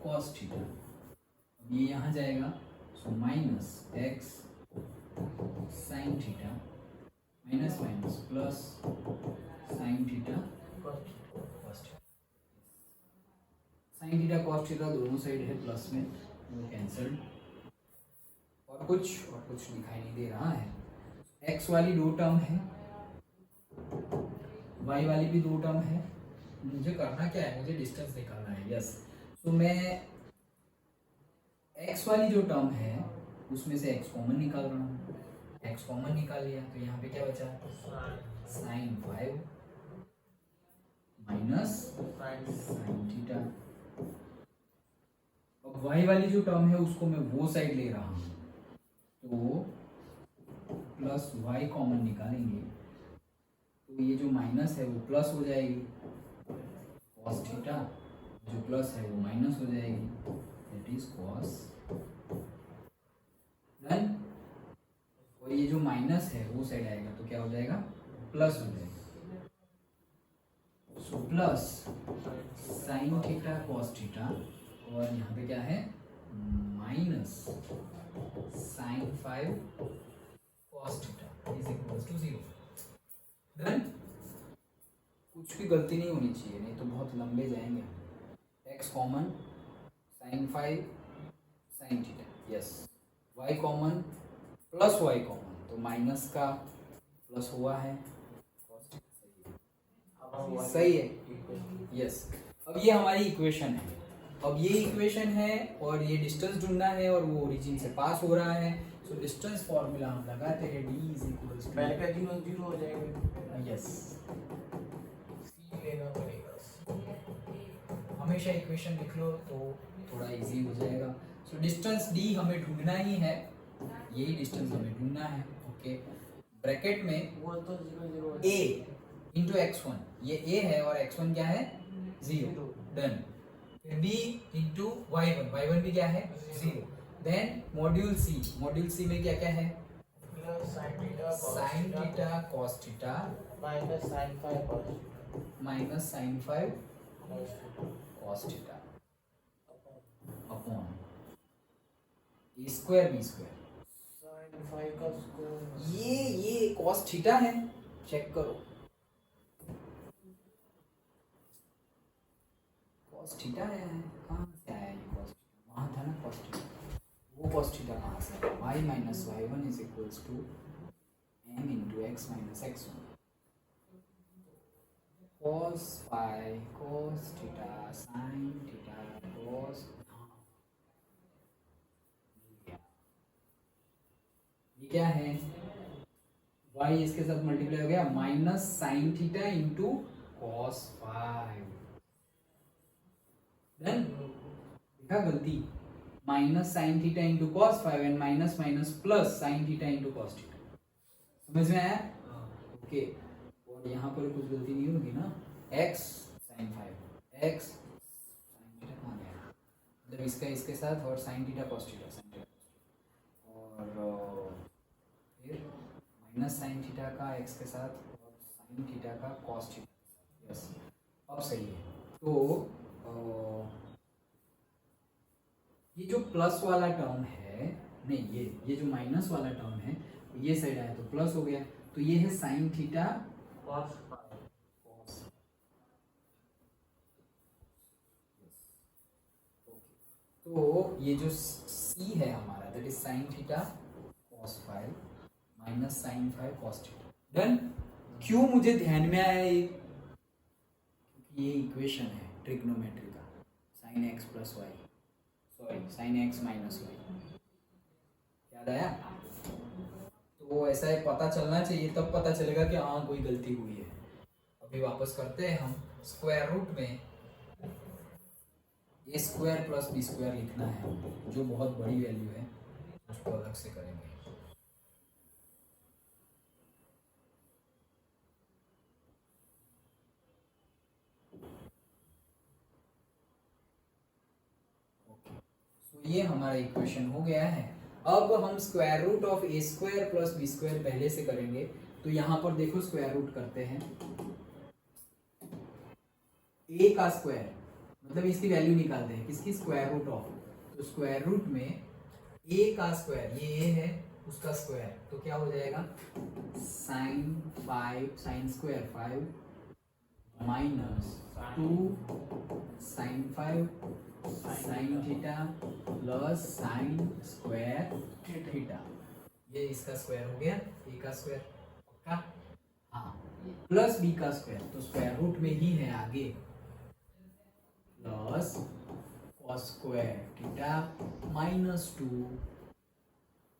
cos theta, अब ये यहाँ जाएगा, सो minus x sine theta minus minus plus sine theta cos theta, sine theta cos theta दोनों साइड है प्लस में, वो कैंसल्ड, और कुछ दिखाई नहीं दे रहा है। x वाली दो टर्म है, y वाली भी दो टर्म है, मुझे करना क्या है, मुझे डिस्टेंस निकालना है, यस। तो मैं x वाली जो टर्म है उसमें से x कॉमन निकाल रहा हूँ, x कॉमन निकाल लिया तो यहाँ पे क्या बचा, sine five minus sine theta. अब y वाली जो टर्म है उसको मैं वो साइड ले रहा हूँ, तो प्लस y कॉमन निकालेंगे तो ये जो माइनस है वो प्लस हो जाएगी, cos थीटा जो प्लस है वो माइनस हो जाएगी, दैट इज cos, डन। और ये जो माइनस है वो साइड आएगा तो क्या हो जाएगा, प्लस हो जाएगा, so plus sine theta cos theta, और यहाँ पे क्या है minus sine five cos theta is equals to 0, done. कुछ भी गलती नहीं होनी चाहिए, नहीं तो बहुत लंबे जाएंगे। x common sine five sine theta, yes, y common plus y common, तो माइनस का प्लस हुआ है, सही है, यस। अब ये हमारी इक्वेशन है, अब ये इक्वेशन है और ये डिस्टेंस ढूंढना है और वो ओरिजिन से पास हो रहा है, सो डिस्टेंस फॉर्मूला हम लगाते हैं, d इज इक्वल्स टू, पहले का 0 0 हो जाएगा, यस, c लेना पड़ेगा, हमेशा इक्वेशन लिख लो तो थोड़ा इजी हो जाएगा। सो डिस्टेंस d हमें ढूंढना ही है, यही डिस्टेंस हमें ढूंढना है, ओके। ब्रैकेट में वो तो 0 0 a इंटू x1, ये a है और x1 क्या है 0, डन। फिर b इंटू y1 भी क्या है 0, देन मॉड्यूल c में क्या क्या है, plus sine theta cos theta minus sine five cos minus sine five theta cos theta upon a square b square, sine five का स्क्वायर, ये कॉस थीटा है, चेक करो, कॉस थीटा है, कहाँ से आया ये कॉस थीटा, वहाँ था ना कॉस थीटा, वो कॉस थीटा कहाँ से आया, y minus y one is equals to m into x minus x one, cos phi cos theta sine theta cos, ये क्या है, y इसके साथ मल्टीप्लाई हो गया minus sine theta into cos five, done. देखा गलती, minus sine theta into cos five and minus minus plus sine theta into cos theta, समझ में आया, ओके। और यहाँ पर कुछ गलती नहीं होगी ना, x sine five, x sine theta कहाँ गया, मतलब इसका इसके साथ और sine theta cos theta, sine theta और फिर माइनस साइन थीटा का x के साथ और साइन थीटा का कॉस थीटा, यस, अब सही है। तो ये जो प्लस वाला टर्म है, नहीं, ये जो माइनस वाला टर्म है ये साइड आया तो प्लस हो गया, तो ये है sine theta cos phi cos। तो ये जो c है हमारा that is sine theta cos phi minus sine phi cos theta. Done. क्यों मुझे ध्यान में आया ये, क्योंकि ये इक्वेशन है ट्रिग्नोमेट्री का, sine x plus y, sorry sine x minus y, याद आया। तो ऐसा है, पता चलना चाहिए, तब पता चलेगा कि हाँ कोई गलती हुई है। अभी वापस करते हैं हम, स्क्वायर रूट में ए स्क्वायर प्लस बी स्क्वायर लिखना है, जो बहुत बड़ी वैल्यू है, उसको अलग से करेंगे। तो ये हमारा इक्वेशन हो गया है। अब हम square root of a square plus b square पहले से करेंगे, तो यहाँ पर देखो स्क्वायर रूट करते हैं, ए का स्क्वायर मतलब इसकी वैल्यू निकालते हैं, किसकी, स्क्वायर रूट ऑफ। तो स्क्वायर रूट में ए का स्क्वायर, ये ए है, उसका स्क्वायर, तो क्या हो जाएगा, sine 5 sine square 5 minus 2 sine 5 sine theta plus sine square theta. ये इसका स्क्वायर हो गया, ए का स्क्वायर पक्का, हाँ, प्लस बी का स्क्वायर, तो स्क्वायर रूट में ही है आगे, plus cos square theta minus 2,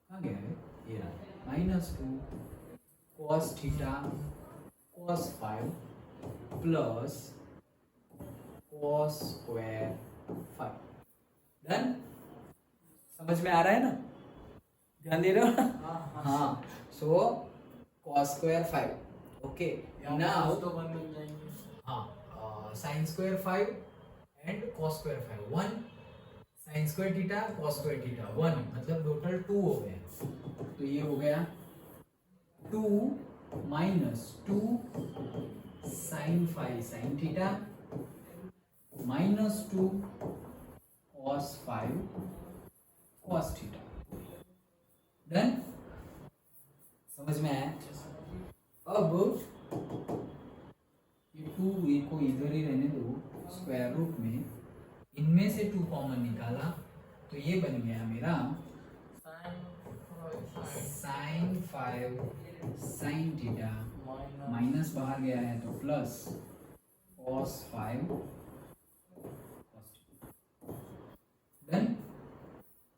कहाँ गया है ये रहा, minus 2 cos theta cos 5 plus cos square 5। Done. समझ में आ रहा है ना, ध्यान दे रहे हो। हाँ, so cos square 5, okay. Now तो 1 मिल जाएंगे, हाँ, sign square 5 and cos square 5 1, sign square theta cos square theta 1, मतलब टोटल 2 हो गए। तो ये हो गया 2 minus 2 sine 5 sine theta minus 2 cos 5 cos theta. Done. समझ में आया। अब ये 2 ए को इधर ही रहने दो, स्क्वायर रूट में इनमें से 2 कॉमन निकाला, तो ये बन गया मेरा साइन 5 साइन थीटा माइनस बाहर गया है तो प्लस कॉस 5 डन।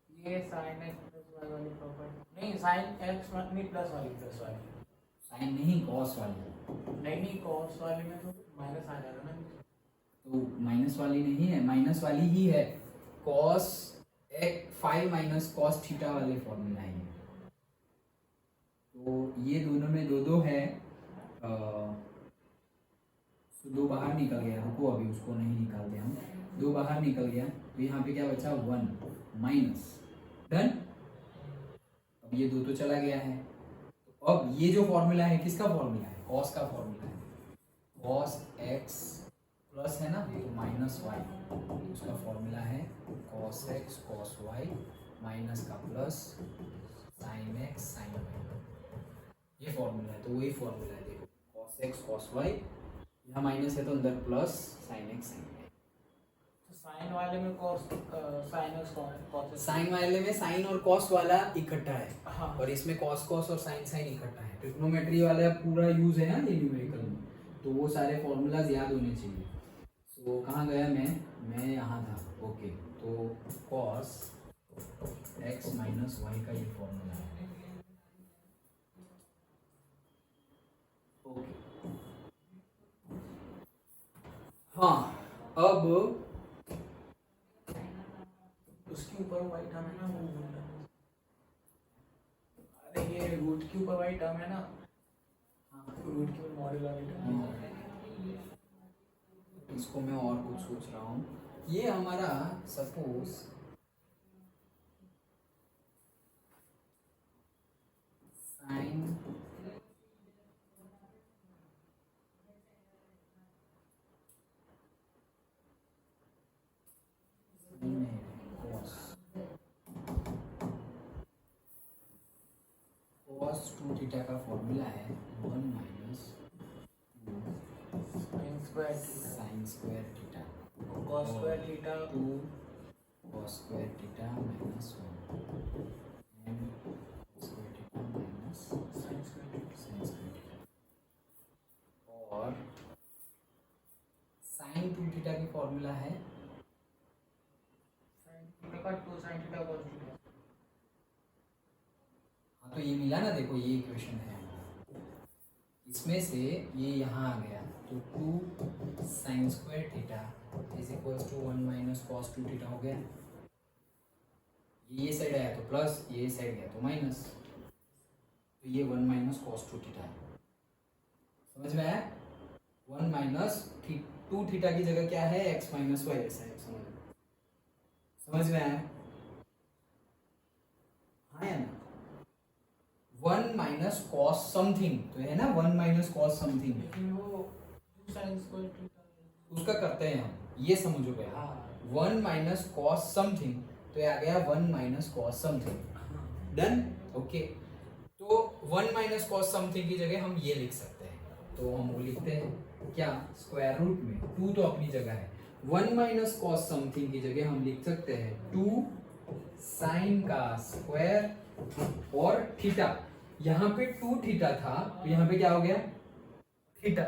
ये sin x प्लस y वाली प्रॉपर्टी नहीं, sin x नहीं प्लस वाली, प्लस वाली साइन नहीं कॉस वाली, नहीं cos वाली में तो माइनस आ जाएगा ना, तो माइनस वाली नहीं है, माइनस वाली ही है, कॉस 5 माइनस कॉस थीटा वाले फॉर्मूला है। तो ये दोनों में दो है, तो 2 बाहर निकल गया, रुको अभी उसको नहीं निकालते हम, 2 बाहर निकल गया, तो यहाँ पे क्या बचा 1 माइनस। डन। अब ये 2 तो चला गया है, तो अब ये जो फॉर्मूला है किसका फॉर्मूला है, कॉस का फॉर्मूला है, कॉस एक्स प्लस है ना, तो माइनस वाई, उसका फॉर्मूला है cos x cos y minus का plus sine x sine y, ये फॉर्मूला है। तो वही फॉर्मूला है, देखो कॉस एक्स कॉस वाई, यहाँ माइनस है तो अंदर plus sine x sine y. तो साइन वाले में cos sin x cos, sine वाले में साइन और कॉस वाला इकट्ठा है, हाँ, और इसमें कॉस कॉस और साइन साइन इकट्ठा है। ट्रिग्नोमेट्री वाला पूरा यूज है ना ये न्यूमेरिकल में, तो वो सारे फॉर्मूलाज याद होने चाहिए। सो कहाँ गया मैं यहाँ था, ओके। तो कॉस एक्स माइनस वाई का ये फॉर्मूला है, ओके। हाँ, अब उसके ऊपर वाई टर्म है ना, वो भूल रहा, अरे ये रूट के ऊपर वाई टर्म है ना, रूट के ऊपर मॉडल वाली टर्म, इसको मैं और कुछ सोच रहा हूँ। ये हमारा suppose sine cos cos 2 theta का फॉर्मूला है 1 minus sin square theta sign square theta cos square theta 2 cos square theta minus 1 and cos square theta minus sin square theta sign square theta. और sign 2 theta की formula है sin theta का 2 sin theta cos theta। हाँ तो ये मिला ना, देखो ये इक्वेशन है इसमें से ये यहाँ आ गया तो 2 sine square theta is equals to 1 minus cos 2 theta हो गया। ये साइड आया तो प्लस, ये साइड गया तो माइनस, तो ये 1 माइनस कॉस 2 थीटा है। समझ में आया? 1 माइनस 2 थीटा की जगह क्या है, x माइनस वाई, ऐसा है। समझ में आया? हाँ या ना? 1 माइनस कॉस समथिंग तो है ना, 1 माइनस कॉस समथिंग, लेकिन वो 2 sin square theta उसका करते हैं हम, ये समझो गया। हाँ 1 माइनस कॉस समथिंग तो ये आ गया 1 minus cos something. Done? Okay, तो 1 माइनस कॉस समथिंग की जगह हम ये लिख सकते हैं, तो हम वो लिखते हैं क्या, स्क्वायर रूट में 2 तो अपनी जगह है, 1 माइनस कॉस समथिंग की जगह हम लिख सकते हैं 2 साइन का स्क्वायर और थीटा। यहाँ पे 2 थीटा था तो यहाँ पे क्या हो गया, थीटा।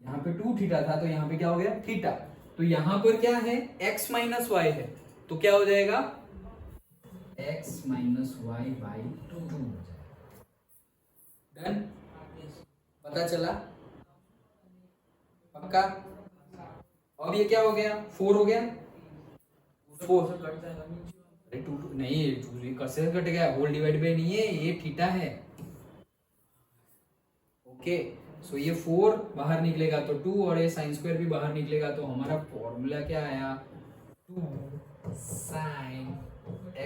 यहाँ पे 2 थीटा था तो यहाँ पे क्या हो गया, थीटा। तो यहाँ पर क्या है, x माइनस वाई है, तो क्या हो जाएगा, x माइनस वाई बाई 2 हो जाएगा। डन? पता चला? पक्का? अब ये क्या हो गया, 4 हो गया, 4 कट जाएगा नीचे। अरे 2 नहीं, 2 कैसे कट गया, होल डिवाइड बाय नहीं है, ये थीटा है। ओके, सो ये 4 बाहर निकलेगा तो 2 और ये साइन स्क्वायर भी बाहर निकलेगा, तो हमारा फॉर्मूला क्या आया, 2 sine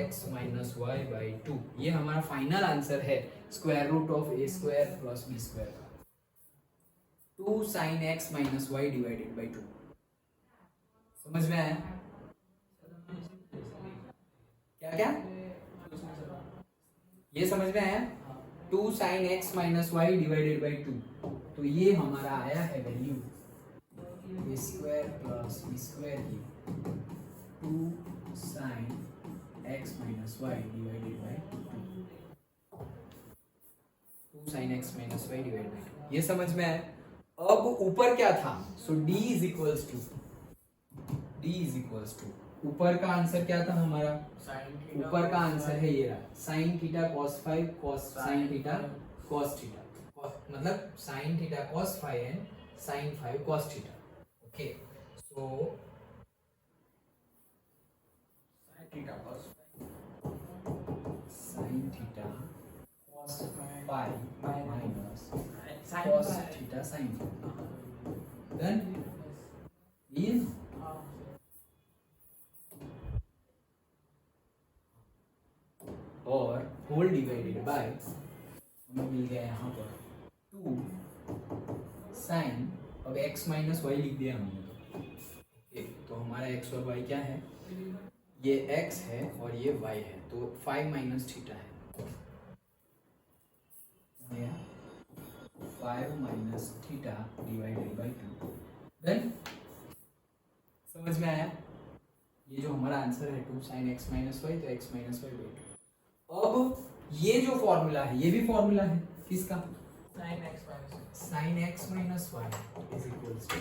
x minus y by 2। ये हमारा फाइनल आंसर है square root of a square plus b square का, 2 sine x minus y divided by 2। समझ में आया? क्या क्या ये समझ में आया, 2 sine x minus y divided by 2, तो ये हमारा आया है value a square plus b square की 2 sine x minus y divided by 2 sine x minus y divided by 2। ये समझ में आया? अब ऊपर क्या था, so d is equals to ऊपर का आंसर क्या था हमारा, sin theta ऊपर का cos आंसर phi। है ये रहा, sine theta cos 5 cos sine theta cos theta, मतलब sine theta cos 5 and sine 5 cos theta. Okay, so sin theta cos sine theta cos 5 minus sin cos phi। Theta sine then ये हाँ और whole divided bye हमें मिल गया यहाँ पर 2 sign, अब x minus Y लिख दिया हमने तो। ओके, तो हमारा x और y क्या है, ये x है और ये y है, तो 5 माइनस थीटा है, 5 minus theta divided by 2। Then समझ में आया? ये जो हमारा आंसर है 2 साइन x माइनस वाई, तो x माइनस वाई बाई 2। अब ये जो फॉर्मूला है, ये भी फॉर्मूला है किसका, sin x minus sine x minus y is equals to,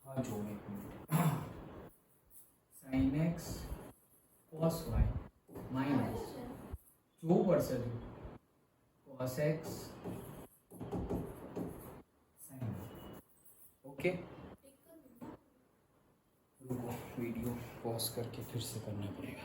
हाँ जो एक minute, sine x cos y minus जो percent cos x sin। Okay, रुको वीडियो पॉज करके फिर से करना पड़ेगा।